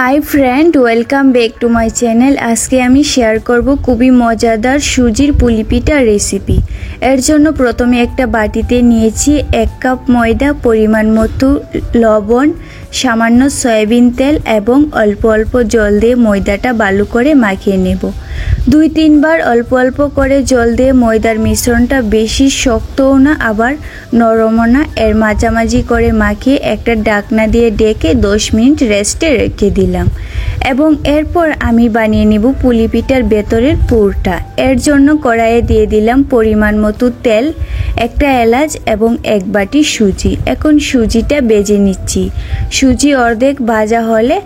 Hi friend, welcome back to my channel. আজকে আমি share করব খুবই মজাদার সুজির পুলি পিঠা রেসিপি। এর জন্য প্রথমে একটা বাটিতে নিয়েছি 1 কাপ ময়দা, পরিমাণ মতো লবণ, সামান্য সয়াবিন তেল এবং অল্প অল্প জল দিয়ে ময়দাটা ভালো করে মাখিয়ে নেব। 2-3 বার অল্প অল্প করে জল দিয়ে ময়দার মিশ্রণটা বেশি শক্তও না আবার নরমও না, এর মাঝামাঝি করে মাখিয়ে একটা ঢাকনা দিয়ে ঢেকে 10 মিনিট রেস্টে রেখে দিলাম। এবং এরপর আমি বানিয়ে নেব পুলি পিঠার ভেতরের পুরটা। এর জন্য কড়াইয়ে দিয়ে দিলাম পরিমাণ মতো তেল, একটা এলাচ এবং 1 বাটি সুজি। এখন সুজিটা ভেজে নিচ্ছি। সুজি অর্ধেক ভাজা হলে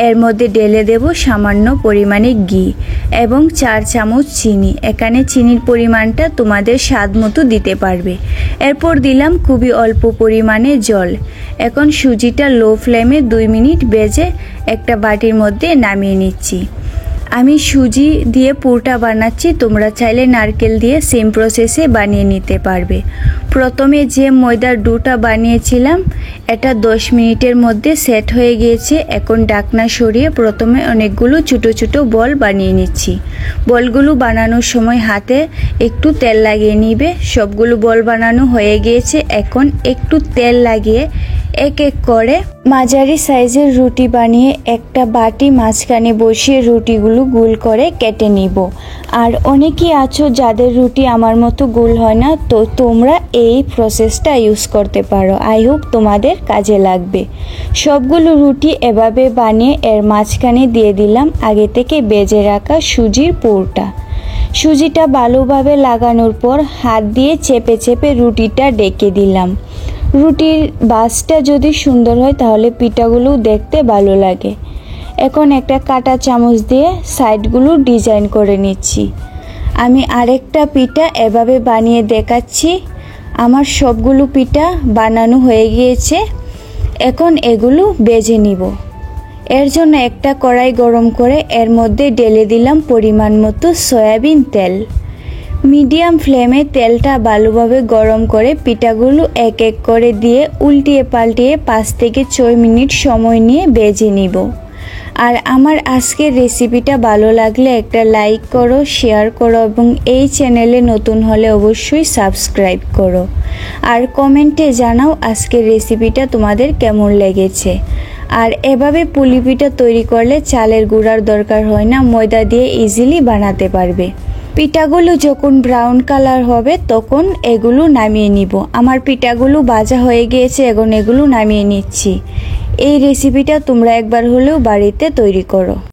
এর মধ্যে ঢেলে দেব সামান্য পরিমাণে ঘি এবং 4 চামচ চিনি। এখানে চিনির পরিমাণটা তোমাদের স্বাদ মতো দিতে পারবে। এরপর দিলাম খুবই অল্প পরিমাণে জল। এখন সুজিটা লো ফ্লেমে 2 মিনিট ভেজে একটা বাটির মধ্যে নামিয়ে নিচ্ছি। আমি সুজি দিয়ে পুরটা বানাচ্ছি, তোমরা চাইলে নারকেল দিয়ে সেম প্রসেসে বানিয়ে নিতে পারবে। প্রথমে যে ময়দার ডোটা বানিয়েছিলাম এটা 10 মিনিটের মধ্যে সেট হয়ে গিয়েছে। এখন ঢাকনা সরিয়ে প্রথমে অনেকগুলো ছোট ছোট বল বানিয়ে নিচ্ছি। বলগুলো বানানোর সময় হাতে একটু তেল লাগিয়ে নিবে। সবগুলো বল বানানো হয়ে গিয়েছে। এখন একটু তেল লাগিয়ে এক এক করে মাঝারি সাইজের রুটি বানিয়ে একটা বাটি মাঝখানে বসিয়ে রুটিগুলো গোল করে কেটে নিব। আর অনেকেই আছো যাদের রুটি আমার মতো গোল হয় না, তো তোমরা এই প্রসেসটা ইউজ করতে পারো। আই হোপ তোমাদের কাজে লাগবে। সবগুলো রুটি এভাবে বানিয়ে এর মাঝখানে দিয়ে দিলাম আগে থেকে ভেজে রাখা সুজির পুরটা। সুজিটা ভালোভাবে লাগানোর পর হাত দিয়ে চেপে চেপে রুটিটা ডেকে দিলাম। রুটির বাসটা যদি সুন্দর হয় তাহলে পিঠাগুলো দেখতে ভালো লাগে। এখন একটা কাঁটা চামচ দিয়ে সাইডগুলো ডিজাইন করে নিচ্ছি। আমি আরেকটা পিঠা এভাবে বানিয়ে দেখাচ্ছি। আমার সবগুলো পিঠা বানানো হয়ে গিয়েছে। এখন এগুলো ভেজে নিব। এর জন্য একটা কড়াই গরম করে এর মধ্যে ঢেলে দিলাম পরিমাণ মতো সয়াবিন তেল। মিডিয়াম ফ্লেমে তেলটা ভালোভাবে গরম করে পিঠাগুলো এক এক করে দিয়ে উল্টিয়ে পাল্টিয়ে 5 থেকে 6 মিনিট সময় নিয়ে ভেজে নিব। আর আমার আজকের রেসিপিটা ভালো লাগলে একটা লাইক করো, শেয়ার করো এবং এই চ্যানেলে নতুন হলে অবশ্যই সাবস্ক্রাইব করো। আর কমেন্টে জানাও আজকের রেসিপিটা তোমাদের কেমন লেগেছে। আর এভাবে পুলি পিঠা তৈরি করলে চালের গুঁড়ার দরকার হয় না, ময়দা দিয়ে ইজিলি বানাতে পারবে। পিঠাগুলো যখন ব্রাউন কালার হবে তখন এগুলো নামিয়ে নিব। আমার পিঠাগুলো ভাজা হয়ে গিয়েছে, এখন এগুলো নামিয়ে নিচ্ছি। এই রেসিপিটা তোমরা একবার হলেও বাড়িতে তৈরি করো।